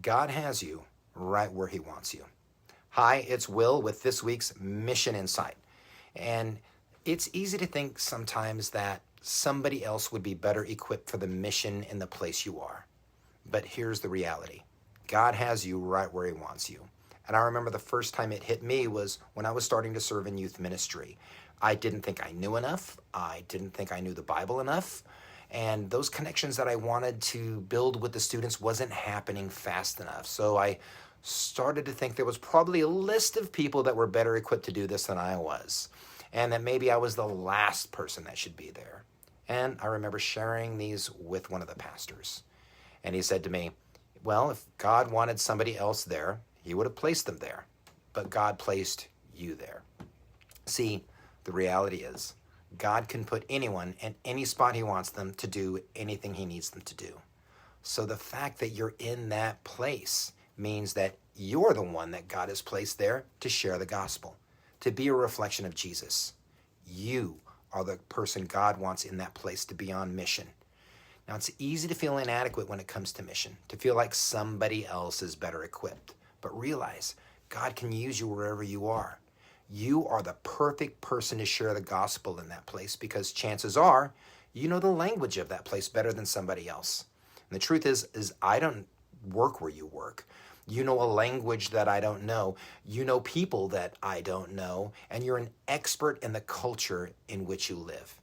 God has you right where he wants you. Hi, it's Will with this week's Mission Insight. And it's easy to think sometimes that somebody else would be better equipped for the mission in the place you are. But here's the reality. God has you right where he wants you. And I remember the first time it hit me was when I was starting to serve in youth ministry. I didn't think I knew enough. I didn't think I knew the Bible enough. And those connections that I wanted to build with the students wasn't happening fast enough. So I started to think there was probably a list of people that were better equipped to do this than I was. And that maybe I was the last person that should be there. And I remember sharing these with one of the pastors. And he said to me, well, if God wanted somebody else there, he would have placed them there. But God placed you there. See, the reality is, God can put anyone in any spot he wants them to do anything he needs them to do. So the fact that you're in that place means that you're the one that God has placed there to share the gospel, to be a reflection of Jesus. You are the person God wants in that place to be on mission. Now, it's easy to feel inadequate when it comes to mission, to feel like somebody else is better equipped. But realize, God can use you wherever you are. You are the perfect person to share the gospel in that place because chances are you know the language of that place better than somebody else. And the truth is I don't work where you work. You know a language that I don't know. You know people that I don't know. And you're an expert in the culture in which you live.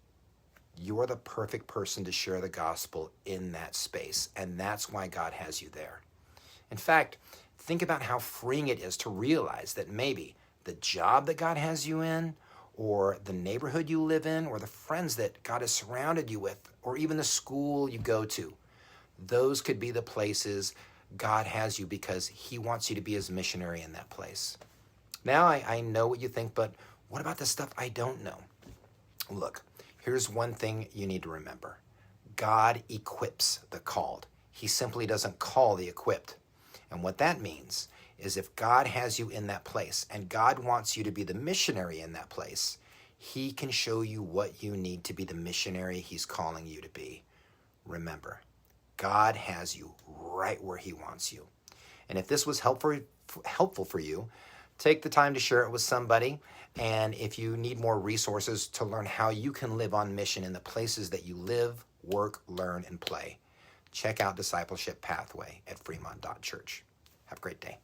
You are the perfect person to share the gospel in that space. And that's why God has you there. In fact, think about how freeing it is to realize that maybe the job that God has you in, or the neighborhood you live in, or the friends that God has surrounded you with, or even the school you go to, those could be the places God has you because he wants you to be his missionary in that place. Now, I know what you think, but what about the stuff I don't know? Look, here's one thing you need to remember. God equips the called. He simply doesn't call the equipped. And what that means is if God has you in that place and God wants you to be the missionary in that place, he can show you what you need to be the missionary he's calling you to be. Remember, God has you right where he wants you. And if this was helpful for you, take the time to share it with somebody. And if you need more resources to learn how you can live on mission in the places that you live, work, learn, and play, check out Discipleship Pathway at Fremont.Church. Have a great day.